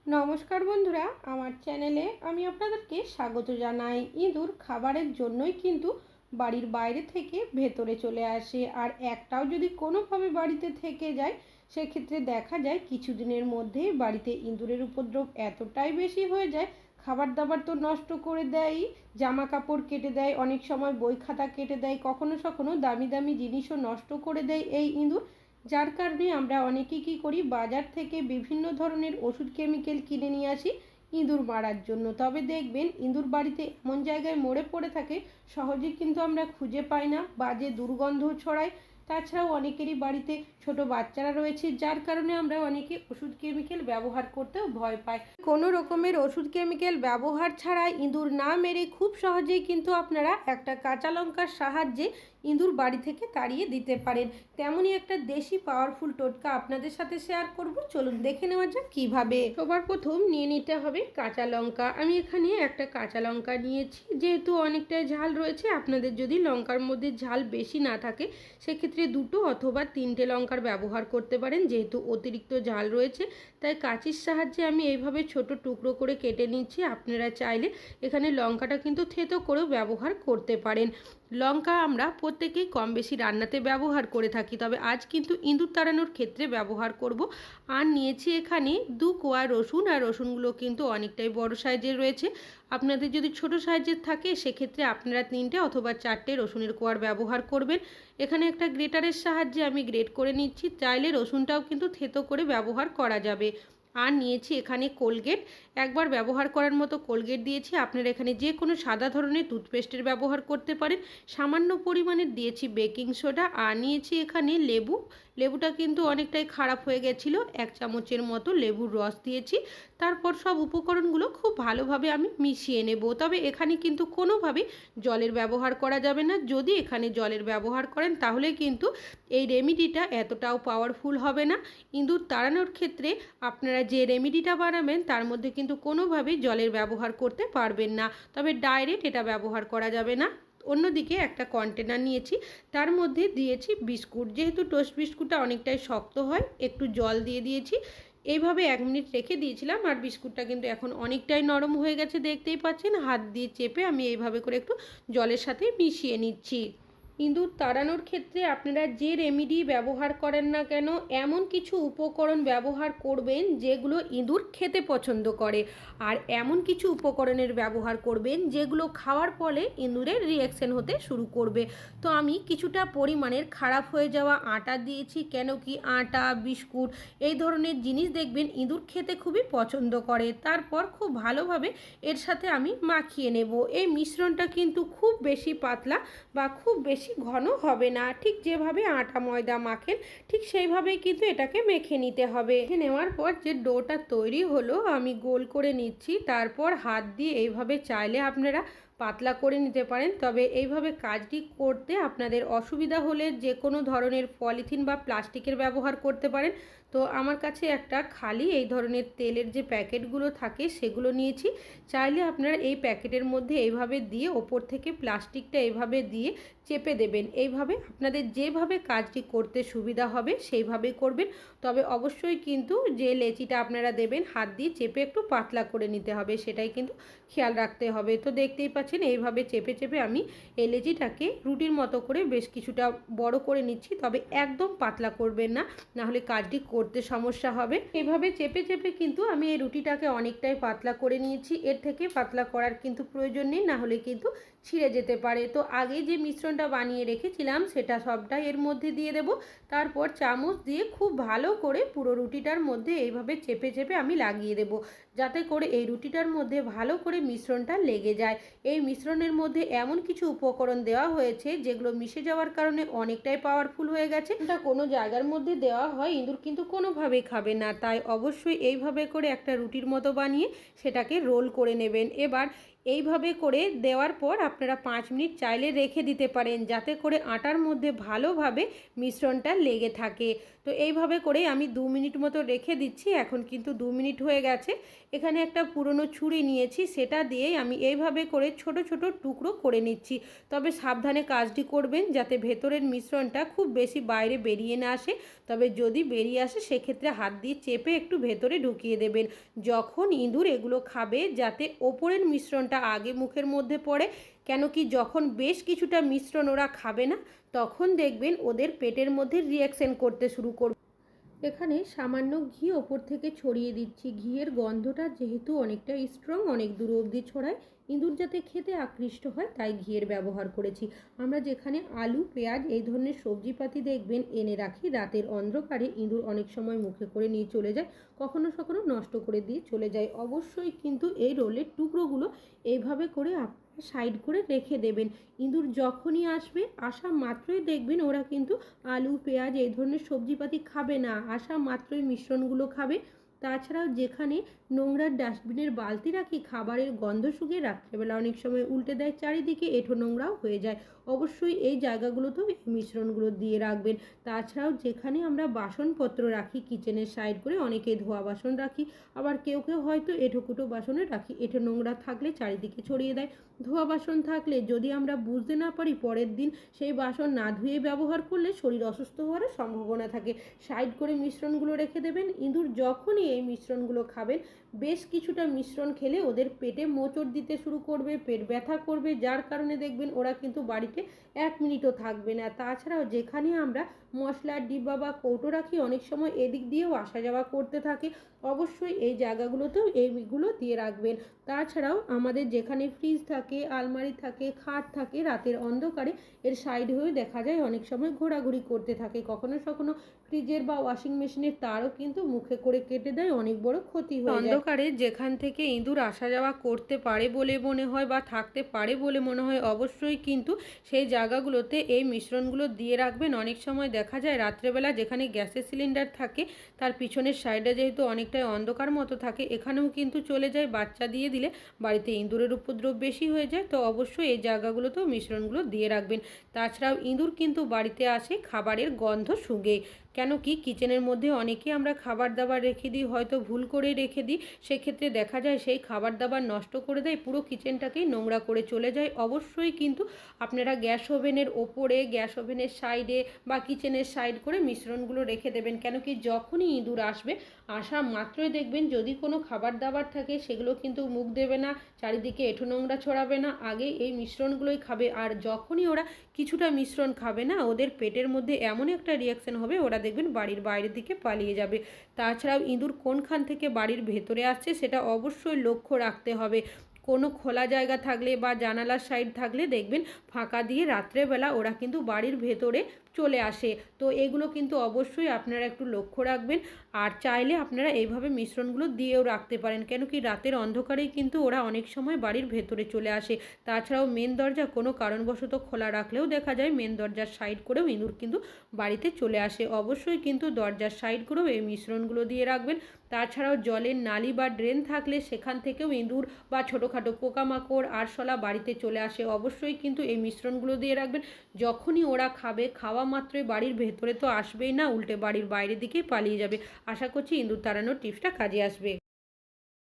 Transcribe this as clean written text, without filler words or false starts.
নমস্কার বন্ধুরা, আমার চ্যানেলে আমি আপনাদেরকে স্বাগত জানাই। ইঁদুর খাবারের জন্যই কিন্তু বাড়ির বাইরে থেকে ভেতরে চলে আসে, আর একটাও যদি কোনোভাবে বাড়িতে থেকে যায় সেক্ষেত্রে দেখা যায় কিছুদিনের মধ্যে বাড়িতে ইঁদুরের উপদ্রব এতটাই বেশি হয়ে যায়, খাবার দাবার তো নষ্ট করে দেয়, জামা কাপড় কেটে দেয়, অনেক সময় বই খাতা কেটে দেয়, কখনো কখনো দামি দামি জিনিসও নষ্ট করে দেয় এই ইঁদুর। যার কারণে আমরা অনেকেই কী করি, বাজার থেকে বিভিন্ন ধরনের ওষুধ কেমিক্যাল কিনে নিয়ে আসি ইঁদুর মারার জন্য। তবে দেখবেন ইঁদুর বাড়িতে এমন জায়গায় মরে পড়ে থাকে, সহজে কিন্তু আমরা খুঁজে পাই না, বাজে দুর্গন্ধ ছড়ায়। তাছাড়াও অনেকেরই বাড়িতে ছোট বাচ্চারা রয়েছে, যার কারণে আমরা অনেকে ওষুধ কেমিক্যাল ব্যবহার করতেও ভয় পাই। কোনো রকমের ওষুধ কেমিক্যাল ব্যবহার ছাড়া ইঁদুর না মেরে খুব সহজেই কিন্তু আপনারা একটা কাঁচা লঙ্কার সাহায্যে ইঁদুর বাড়ি থেকে তাড়িয়ে দিতে পারেন। তেমনই একটা দেশি পাওয়ারফুল টোটকা আপনাদের সাথে শেয়ার করব, চলুন দেখে নেওয়া যাক কীভাবে। সবার প্রথম নিয়ে নিতে হবে কাঁচা লঙ্কা। আমি এখানে একটা কাঁচা লঙ্কা নিয়েছি, যেহেতু অনেকটাই ঝাল রয়েছে, আপনাদের যদি লঙ্কার মধ্যে ঝাল বেশি না থাকে সেক্ষেত্রে 2 অথবা 3টে লঙ্কার ব্যবহার করতে পারেন। যেহেতু অতিরিক্ত ঝাল রয়েছে তাই কাঁচির সাহায্যে আমি এইভাবে ছোট টুকরো করে কেটে নিচ্ছি। আপনারা চাইলে এখানে লঙ্কাটা কিন্তু থেতো করেও ব্যবহার করতে পারেন। লঙ্কা আমরা প্রত্যেকেই কম বেশি রান্নাতে ব্যবহার করে থাকি, তবে আজ কিন্তু ইঁদুর তাড়ানোর ক্ষেত্রে ব্যবহার করব। আর নিয়েছি এখানে 2 কোয়া রসুন, আর রসুনগুলো কিন্তু অনেকটাই বড় সাইজের রয়েছে। আপনাদের যদি ছোট সাইজের থাকে সেক্ষেত্রে আপনারা 3টে অথবা 4টে রসুনের কোয়ার ব্যবহার করবেন। এখানে একটা গ্রেটারের সাহায্যে আমি গ্রেট করে নিচ্ছি, চাইলে রসুনটাও কিন্তু থেতো করে ব্যবহার করা যাবে। আর নিয়েছি এখানে কোলগেট, একবার ব্যবহার করার মতো কোলগেট দিয়েছি। আপনারা এখানে যে কোনো সাদা ধরনের টুথপেস্টের ব্যবহার করতে পারেন। সামান্য পরিমাণে দিয়েছি বেকিং সোডা, আর নিয়েছি এখানে লেবু। লেবুটা কিন্তু অনেকটাই খারাপ হয়ে গেছিলো, 1 চামচের মতো লেবুর রস দিয়েছি। তারপর সব উপকরণগুলো খুব ভালোভাবে আমি মিশিয়ে নেব। তবে এখানে কিন্তু কোনোভাবেই জলের ব্যবহার করা যাবে না। যদি এখানে জলের ব্যবহার করেন তাহলে কিন্তু এই রেমিডিটা এতটাও পাওয়ারফুল হবে না। ইঁদুর তাড়ানোর ক্ষেত্রে আপনারা যে রেমিডিটা বানাবেন তার মধ্যে কিন্তু কোনোভাবেই জলের ব্যবহার করতে পারবেন না, তবে ডাইরেক্ট এটা ব্যবহার করা যাবে না। অন্যদিকে একটা কন্টেনার নিয়েছি, তার মধ্যে দিয়েছি বিস্কুট। যেহেতু টোস্ট বিস্কুটটা অনেকটাই শক্ত হয়, একটু জল দিয়ে দিয়েছি। এইভাবে 1 মিনিট রেখে দিয়েছিলাম, আর বিস্কুটটা কিন্তু এখন অনেকটাই নরম হয়ে গেছে, দেখতেই পাচ্ছেন। হাত দিয়ে চেপে আমি এইভাবে করে একটু জলের সাথে মিশিয়ে নিচ্ছি। ইঁদুর তাড়ানোর ক্ষেত্রে আপনারা যে রেমিডি ব্যবহার করেন না কেন, এমন কিছু উপকরণ ব্যবহার করবেন যেগুলো ইঁদুর খেতে পছন্দ করে, আর এমন কিছু উপকরণের ব্যবহার করবেন যেগুলো খাওয়ার ফলে ইঁদুরের রিঅ্যাকশন হতে শুরু করবে। তো আমি কিছুটা পরিমাণের খারাপ হয়ে যাওয়া আটা দিয়েছি, কেন কি আটা, বিস্কুট এই ধরনের জিনিস দেখবেন ইঁদুর খেতে খুবই পছন্দ করে। তারপর খুব ভালোভাবে এর সাথে আমি মাখিয়ে নেব। এই মিশ্রণটা কিন্তু খুব বেশি পাতলা বা খুব বেশি ঘন হবে না, ঠিক যেভাবে আটা ময়দা মাখেন ঠিক সেইভাবেই কিন্তু এটাকে মেখে নিতে হবে। মেখে নেওয়ার পর যে ডোটা তৈরি হলো আমি গোল করে নিচ্ছি, তারপর হাত দিয়ে এইভাবে চাইলে আপনারা পাতলা করে নিতে পারেন। তবে এইভাবে কাজটি করতে আপনাদের অসুবিধা হলে যে কোনো ধরনের পলিথিন বা প্লাস্টিকের ব্যবহার করতে পারেন। তো আমার কাছে একটা খালি এই ধরনের তেলের যে প্যাকেটগুলো থাকে সেগুলো নিয়েছি। চাইলে আপনারা এই প্যাকেটের মধ্যে এইভাবে দিয়ে ওপর থেকে প্লাস্টিকটা এইভাবে দিয়ে চেপে দেবেন। এইভাবে আপনাদের যেভাবে কাজটি করতে সুবিধা হবে সেইভাবেই করবেন। তবে অবশ্যই কিন্তু যে লেচিটা আপনারা দেবেন হাত দিয়ে চেপে একটু পাতলা করে নিতে হবে, সেটাই কিন্তু খেয়াল রাখতে হবে। তো দেখতেই পাচ্ছেন এইভাবে চেপে চেপে আমি এই লেচিটাকে রুটির মতো করে বেশ কিছুটা বড় করে নিচ্ছি, তবে একদম পাতলা করবেন না, নাহলে কাজটি করতে সমস্যা হবে। এইভাবে চেপে চেপে কিন্তু আমি এই রুটিটাকে অনেকটাই পাতলা করে নিয়েছি। এর থেকে পাতলা করার কিন্তু প্রয়োজন নেই, নাহলে কিন্তু ছিঁড়ে যেতে পারে। তো আগে যে মিশ্রণটা বানিয়ে রেখেছিলাম সেটা সবটাই এর মধ্যে দিয়ে দেব। তারপর চামচ দিয়ে খুব ভালো করে পুরো রুটিটার মধ্যে এইভাবে চেপে চেপে আমি লাগিয়ে দেব, যাতে করে এই রুটিটার মধ্যে ভালো করে মিশ্রণটা লেগে যায়। এই মিশ্রণের মধ্যে এমন কিছু উপকরণ দেওয়া হয়েছে যেগুলো মিশে যাওয়ার কারণে অনেকটাই পাওয়ারফুল হয়ে গেছে। এটা কোনো জায়গার মধ্যে দেওয়া হয় ইঁদুর কিন্তু কোনোভাবেই খাবে না, তাই অবশ্যই এইভাবে করে একটা রুটির মতো বানিয়ে সেটাকে রোল করে নেবেন। এবার এইভাবে করে দেওয়ার পর আপনারা 5 মিনিট চাইলে রেখে দিতে পারেন, যাতে করে আটার মধ্যে ভালোভাবে মিশ্রণটা লেগে থাকে। তো এইভাবে করে আমি 2 মিনিট মতো রেখে দিচ্ছি। এখন কিন্তু 2 মিনিট হয়ে গেছে। এখানে একটা পুরনো ছুরি নিয়েছি, সেটা দিয়েই আমি এইভাবে করে ছোট ছোট টুকরো করে নিচ্ছি। তবে সাবধানে কাজটি করবেন যাতে ভেতরের মিশ্রণটা খুব বেশি বাইরে বেরিয়ে না আসে। তবে যদি বেরিয়ে আসে সেক্ষেত্রে হাত দিয়ে চেপে একটু ভেতরে ঢুকিয়ে দেবেন। যখন ইঁদুর এগুলো খাবে যাতে ওপরের মিশ্রণটা আগে মুখের মধ্যে পড়ে, কেন কি যখন বেশ কিছুটা মিশ্রণ ওরা খাবে না, তখন দেখবেন ওদের পেটের মধ্যে রিঅ্যাকশন করতে শুরু করবে। এখানে সামান্য ঘি ওপর থেকে ছড়িয়ে দিচ্ছি। ঘিয়ের গন্ধটা যেহেতু অনেকটা স্ট্রং, অনেক দূর অবধি ছড়ায়, ইঁদুর যাতে খেতে আকৃষ্ট হয় তাই ঘিয়ের ব্যবহার করেছি। আমরা যেখানে আলু, পেঁয়াজ এই ধরনের সবজিপাতি দেখবেন এনে রাখি, রাতের অন্ধকারে ইঁদুর অনেক সময় মুখে করে নিয়ে চলে যায়, কখনো কখনো নষ্ট করে দিয়ে চলে যায়। অবশ্যই কিন্তু এই রোলের টুকরোগুলো এইভাবে করে সাইড করে রেখে দেবেন। ইঁদুর যখনই আসবে, আসা মাত্রই দেখবেন ওরা কিন্তু আলু, পেঁয়াজ এই ধরনের সবজিপাতি খাবে না, আসা মাত্রই মিশ্রণগুলো খাবে। তাছাড়াও যেখানে নোংরার ডাস্টবিনের বালতি রাখি, খাবারের গন্ধ শুকিয়ে রাত্রেবেলা অনেক সময় উল্টে দেয়, চারিদিকে এঁঠো নোংরাও হয়ে যায়। অবশ্যই এই জায়গাগুলোতেও এই মিশ্রণগুলো দিয়ে রাখবেন। তাছাড়াও যেখানে আমরা বাসনপত্র রাখি কিচেনের সাইড করে, অনেকে ধোয়া বাসন রাখি, আবার কেউ কেউ হয়তো এঁঠোকুটো বাসনে রাখি, এঁঠো নোংরা থাকলে চারিদিকে ছড়িয়ে দেয়। ধোয়া বাসন থাকলে যদি আমরা বুঝতে না পারি, পরের দিন সেই বাসন না ধুয়ে ব্যবহার করলে শরীর অসুস্থ হওয়ার সম্ভাবনা থাকে। সাইড করে মিশ্রণগুলো রেখে দেবেন। ইঁদুর যখনই এই মিশ্রণগুলো খাবেন, বেশ কিছুটা মিশ্রণ খেলে ওদের পেটে মোচড় দিতে শুরু করবে, পেট ব্যথা করবে, যার কারণে দেখবেন ওরা কিন্তু বাড়িতে 1 মিনিটও থাকবে না। তাছাড়াও যেখানে আমরা মশলার ডিব্বা বা কৌটো রাখি, অনেক সময় এদিক দিয়েও আসা যাওয়া করতে থাকে। অবশ্যই এই জায়গাগুলোতেও এইগুলো দিয়ে রাখবেন। তাছাড়াও আমাদের যেখানে ফ্রিজ থাকে, আলমারি থাকে, খাট থাকে, রাতের অন্ধকারে এর সাইড হয়ে দেখা যায় অনেক সময় ঘোরাঘুরি করতে থাকে। কখনো কখনো ফ্রিজের বা ওয়াশিং মেশিনের তারও কিন্তু মুখে করে কেটে দেয়, অনেক বড় ক্ষতি হয়ে যায়। অন্ধকারে যেখান থেকে ইঁদুর আসা যাওয়া করতে পারে বলে মনে হয় বা থাকতে পারে বলে মনে হয়, অবশ্যই কিন্তু সেই জায়গাগুলোতে এই মিশ্রণগুলো দিয়ে রাখবেন। অনেক সময় দেখা যায় রাত্রেবেলা যেখানে গ্যাসের সিলিন্ডার থাকে তার পিছনের সাইডে যেহেতু অনেকটাই অন্ধকার মতো থাকে, এখানেও কিন্তু চলে যায়। বাচ্চা দিয়ে দিলে বাড়িতে ইঁদুরের উপদ্রব বেশি হয়ে যায়। তো অবশ্যই এই জায়গাগুলোতেও মিশ্রণগুলো দিয়ে রাখবেন। তাছাড়াও ইঁদুর কিন্তু বাড়িতে আসে খাবারের গন্ধ শুঁকে, কেন কি কিচেনের মধ্যে অনেকেই আমরা খাবার দাবার রেখে দিই, হয়তো ভুল করে রেখে দিই, সেক্ষেত্রে দেখা যায় সেই খাবার দাবার নষ্ট করে দেয়, পুরো কিচেনটাকেই নোংরা করে চলে যায়। অবশ্যই কিন্তু আপনারা গ্যাস ওভেনের ওপরে, গ্যাস ওভেনের সাইডে বা কিচেনের সাইড করে মিশ্রণগুলো রেখে দেবেন। কেন কি যখনই ইঁদুর আসবে, আসা মাত্রই দেখবেন যদি কোনো খাবার দাবার থাকে সেগুলো কিন্তু মুখ দেবে না, চারিদিকে এঁঠো নোংরা ছড়াবে না, আগে এই মিশ্রণগুলোই খাবে। আর যখনই ওরা কিছুটা মিশ্রণ খাবে না, ওদের পেটের মধ্যে এমন একটা রিয়াকশন হবে, ওরা দেখবেন বাড়ির বাইরের দিকে পালিয়ে যাবে। তাছাড়াও ইঁদুর কোনখান থেকে বাড়ির ভেতরে আসছে সেটা অবশ্যই লক্ষ্য রাখতে হবে। কোনো খোলা জায়গা থাকলে বা জানালার সাইড থাকলে দেখবেন ফাঁকা দিয়ে রাত্রেবেলা ওরা কিন্তু বাড়ির ভেতরে চলে আসে। তো এগুলো কিন্তু অবশ্যই আপনারা একটু লক্ষ্য রাখবেন। আর চাইলে আপনারা এইভাবে মিশ্রণগুলো দিয়েও রাখতে পারেন, কেন কি রাতের অন্ধকারেই কিন্তু ওরা অনেক সময় বাড়ির ভেতরে চলে আসে। তাছাড়াও মেন দরজা কোনো কারণবশত খোলা রাখলেও দেখা যায় মেন দরজার সাইড করেও ইঁদুর কিন্তু বাড়িতে চলে আসে। অবশ্যই কিন্তু দরজার সাইড করেও এই মিশ্রণগুলো দিয়ে রাখবেন। তাছাড়াও জলের নালি বা ড্রেন থাকলে সেখান থেকেও ইঁদুর বা ছোটোখাটো পোকামাকড়, আরশোলা বাড়িতে চলে আসে। অবশ্যই কিন্তু এই মিশ্রণগুলো দিয়ে রাখবেন। যখনই ওরা খাবে, খাওয়া মাত্রই বাড়ির ভেতরে তো আসবেই না, উল্টে বাড়ির বাইরের দিকেই পালিয়ে যাবে। আশা করছি ইঁদুর তাড়ানোর টিপসটা কাজে আসবে।